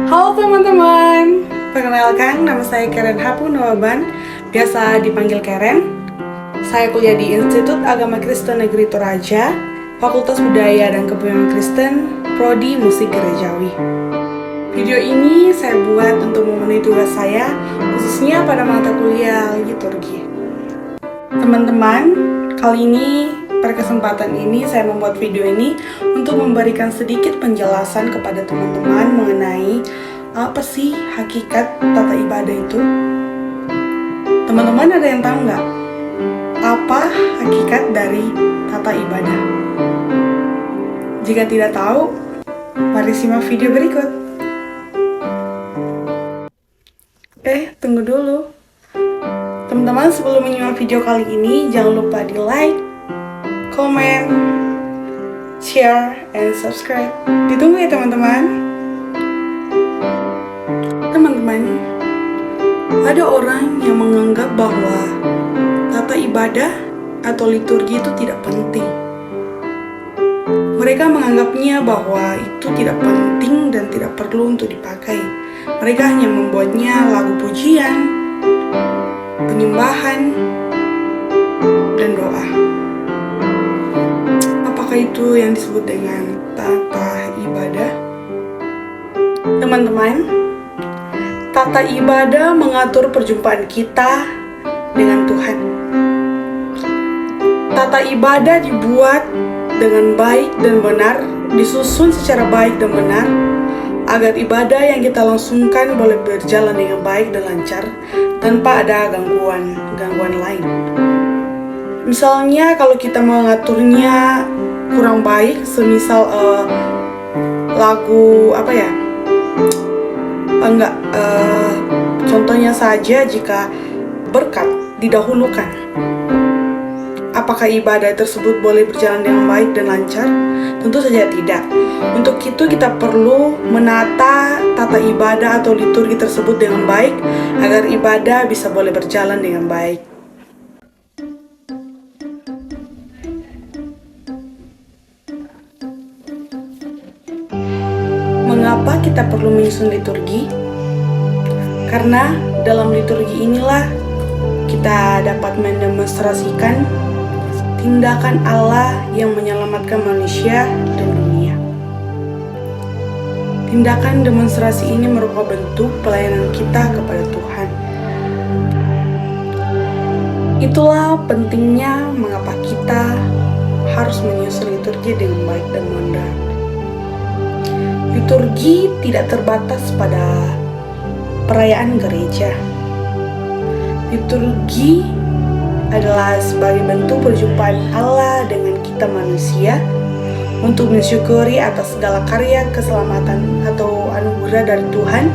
Halo teman-teman, perkenalkan nama saya Karen Hapu Nawaban, biasa dipanggil Karen. Saya kuliah di Institut Agama Kristen Negeri Toraja, Fakultas Budaya dan Kepemimpinan Kristen, Prodi Musik Gerejawi. Video ini saya buat untuk memenuhi tugas saya, khususnya pada mata kuliah liturgi. Teman-teman, kali ini pada kesempatan ini saya membuat video ini untuk memberikan sedikit penjelasan kepada teman-teman mengenai apa sih hakikat tata ibadah itu. Teman-teman ada yang tahu nggak apa hakikat dari tata ibadah? Jika tidak tahu, mari simak video berikut. Tunggu dulu. Teman-teman, sebelum menyimak video kali ini, jangan lupa di like, comment, share, and subscribe. Ditunggu ya teman-teman. Teman-teman, ada orang yang menganggap bahwa tata ibadah atau liturgi itu tidak penting. Mereka menganggapnya bahwa itu tidak penting dan tidak perlu untuk dipakai. Mereka hanya membuatnya lagu pujian, penyembahan, dan doa. Apakah itu yang disebut dengan tata ibadah? Teman-teman, tata ibadah mengatur perjumpaan kita dengan Tuhan. Tata ibadah dibuat dengan baik dan benar, disusun secara baik dan benar, agar ibadah yang kita langsungkan boleh berjalan dengan baik dan lancar, tanpa ada gangguan lain. Misalnya kalau kita mau ngaturnya kurang baik, semisal lagu contohnya saja jika berkat didahulukan, apakah ibadah tersebut boleh berjalan dengan baik dan lancar? Tentu saja tidak. Untuk itu kita perlu menata tata ibadah atau liturgi tersebut dengan baik, agar ibadah bisa boleh berjalan dengan baik. Mengapa kita perlu menyusun liturgi? Karena dalam liturgi inilah kita dapat mendemonstrasikan tindakan Allah yang menyelamatkan manusia dan dunia. Tindakan demonstrasi ini merupakan bentuk pelayanan kita kepada Tuhan. Itulah pentingnya mengapa kita harus menyusun liturgi dengan baik dan benar. Liturgi tidak terbatas pada perayaan gereja. Liturgi adalah sebagai bentuk perjumpaan Allah dengan kita manusia untuk mensyukuri atas segala karya keselamatan atau anugerah dari Tuhan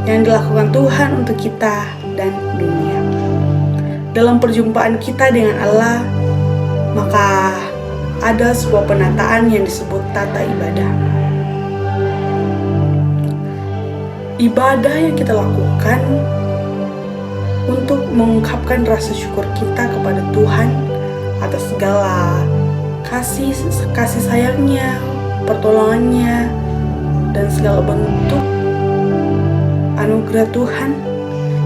yang dilakukan Tuhan untuk kita dan dunia. Dalam perjumpaan kita dengan Allah, maka ada sebuah penataan yang disebut tata ibadah. Ibadah yang kita lakukan untuk mengungkapkan rasa syukur kita kepada Tuhan atas segala kasih sayangnya, pertolongannya, dan segala bentuk anugerah Tuhan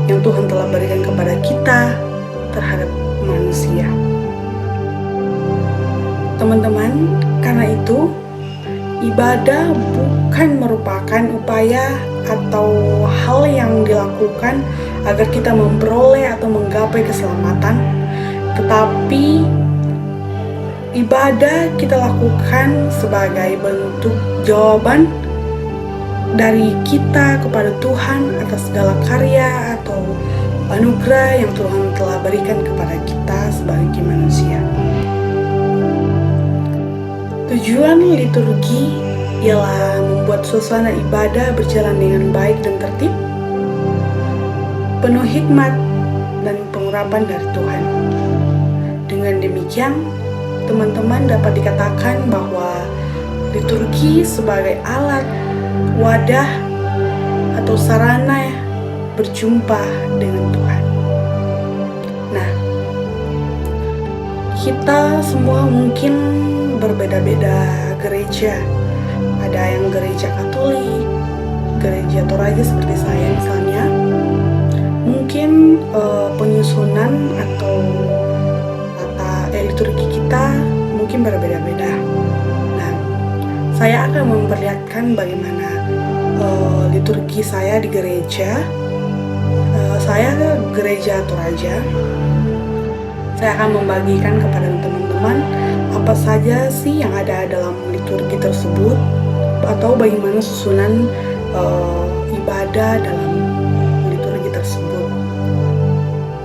yang Tuhan telah berikan kepada kita terhadap manusia. Teman-teman, karena itu ibadah bukan merupakan upaya atau hal yang dilakukan agar kita memperoleh atau menggapai keselamatan, tetapi ibadah kita lakukan sebagai bentuk jawaban dari kita kepada Tuhan atas segala karya atau anugerah yang Tuhan telah berikan kepada kita sebagai manusia. Tujuan liturgi ialah membuat suasana ibadah berjalan dengan baik dan tertib, penuh hikmat dan pengurapan dari Tuhan. Dengan demikian, teman-teman dapat dikatakan bahwa liturgi sebagai alat, wadah, atau sarana berjumpa dengan Tuhan. Nah, kita semua mungkin berbeda-beda gereja. Ada yang gereja Katolik, gereja Toraja seperti saya misalnya, mungkin penyusunan atau tata liturgi kita mungkin berbeda-beda. Nah, saya akan memperlihatkan bagaimana liturgi saya di gereja. Saya gereja Toraja. Saya akan membagikan kepada teman-teman apa saja sih yang ada dalam liturgi tersebut, atau bagaimana susunan ibadah dalam liturgi tersebut.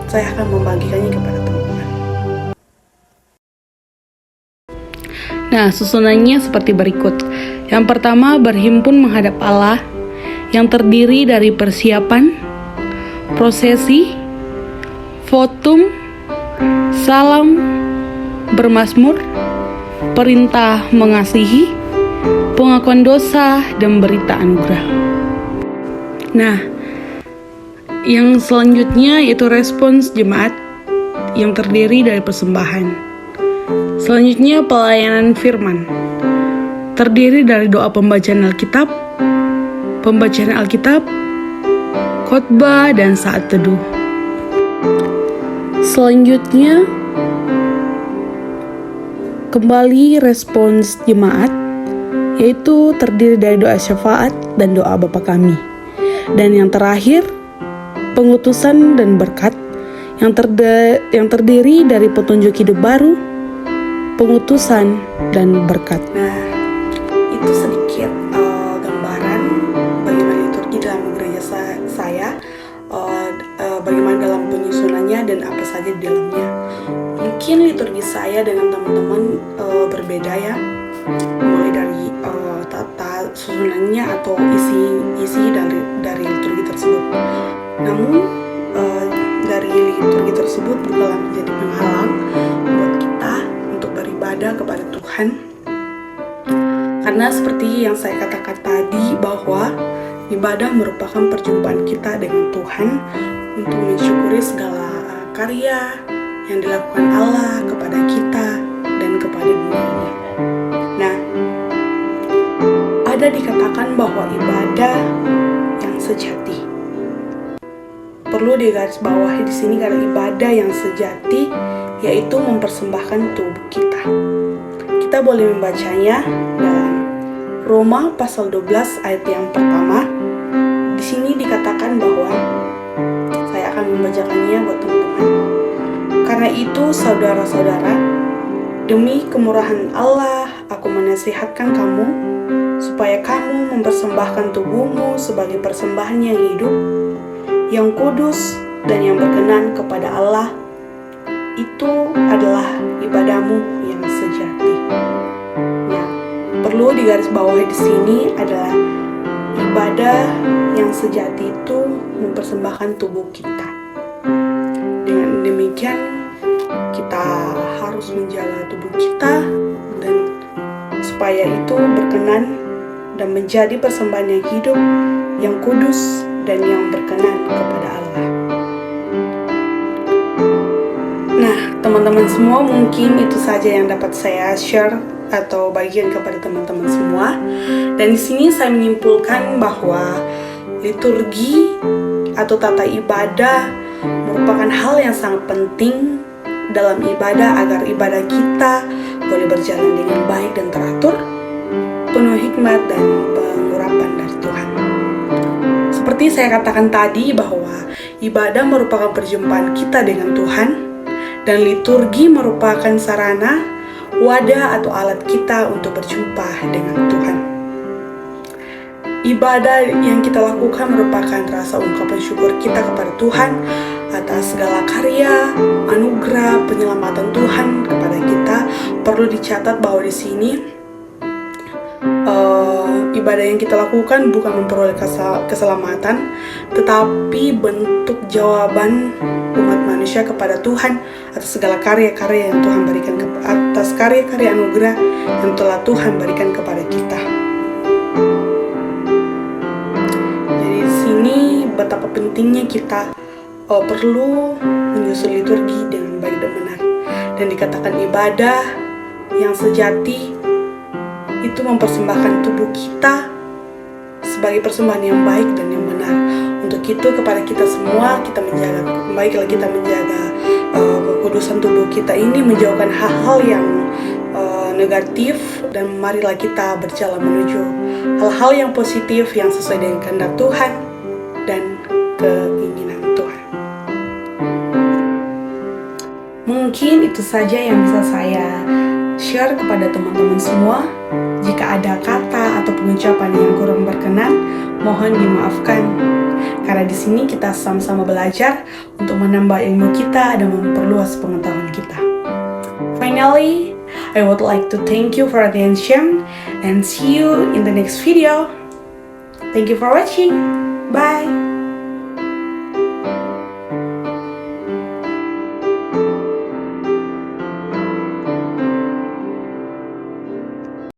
Saya akan membagikannya kepada teman-teman. Nah, susunannya seperti berikut. Yang pertama, berhimpun menghadap Allah, yang terdiri dari persiapan, prosesi, votum, salam, bermazmur, perintah mengasihi, pengakuan dosa, dan berita anugerah. Nah, yang selanjutnya yaitu respons jemaat yang terdiri dari persembahan. Selanjutnya pelayanan firman, terdiri dari doa pembacaan Alkitab, khotbah, dan saat teduh. Selanjutnya kembali respons jemaat, yaitu terdiri dari doa syafaat dan doa Bapa Kami. Dan yang terakhir, pengutusan dan berkat yang terdiri dari petunjuk hidup baru, pengutusan, dan berkat. Nah, itu sedikit gambaran bagaimana liturgi dalam gereja saya, bagaimana dalam penyusunannya dan apa saja di dalamnya. Mungkin liturgi saya dengan teman-teman berbeda ya, mulai dari tata susunannya atau isi dari liturgi tersebut. Namun dari liturgi tersebut bukanlah menjadi penghalang buat kita untuk beribadah kepada Tuhan. Karena seperti yang saya katakan tadi, bahwa ibadah merupakan perjumpaan kita dengan Tuhan untuk mensyukuri segala karya yang dilakukan Allah kepada kita dan kepada dunia ini. Nah, ada dikatakan bahwa ibadah yang sejati. Perlu digarisbawahi di sini, karena ibadah yang sejati yaitu mempersembahkan tubuh kita. Kita boleh membacanya dalam Roma pasal 12 ayat yang pertama. Di sini dikatakan bahwa, saya akan membacakannya buat teman-teman. Karena itu, saudara-saudara, demi kemurahan Allah, aku menasihatkan kamu supaya kamu mempersembahkan tubuhmu sebagai persembahan yang hidup, yang kudus, dan yang berkenan kepada Allah. Itu adalah ibadahmu yang sejati. Nah, perlu digarisbawahi di sini adalah ibadah yang sejati itu mempersembahkan tubuh kita. Dengan demikian, kita harus menjaga tubuh kita dan supaya itu berkenan dan menjadi persembahan yang hidup, yang kudus, dan yang berkenan kepada Allah. Nah, teman-teman semua, mungkin itu saja yang dapat saya share atau bagian kepada teman-teman semua. Dan di sini saya menyimpulkan bahwa liturgi atau tata ibadah merupakan hal yang sangat penting dalam ibadah agar ibadah kita boleh berjalan dengan baik dan teratur, penuh hikmat dan pengurapan dari Tuhan. Seperti saya katakan tadi, bahwa ibadah merupakan perjumpaan kita dengan Tuhan, dan liturgi merupakan sarana, wadah atau alat kita untuk berjumpa dengan Tuhan. Ibadah yang kita lakukan merupakan rasa ungkapan syukur kita kepada Tuhan atas segala karya, anugerah, penyelamatan Tuhan kepada kita. Perlu dicatat bahwa di sini ibadah yang kita lakukan bukan memperoleh keselamatan, tetapi bentuk jawaban umat manusia kepada Tuhan atas segala karya-karya yang Tuhan berikan, atas karya-karya anugerah yang telah Tuhan berikan kepada kita. Jadi di sini betapa pentingnya kita perlu menyusun liturgi dengan baik dan benar. Dan dikatakan ibadah yang sejati itu mempersembahkan tubuh kita sebagai persembahan yang baik dan yang benar. Untuk itu kepada kita semua, kita menjaga, baiklah kita menjaga kekudusan tubuh kita ini, menjauhkan hal-hal yang negatif, dan marilah kita berjalan menuju hal-hal yang positif yang sesuai dengan kehendak Tuhan dan keinginan Tuhan. Mungkin itu saja yang bisa saya share kepada teman-teman semua. Jika ada kata atau pengucapan yang kurang berkenan, mohon dimaafkan. Karena di sini kita sama-sama belajar untuk menambah ilmu kita dan memperluas pengetahuan kita. Finally, I would like to thank you for attention and see you in the next video. Thank you for watching. Bye.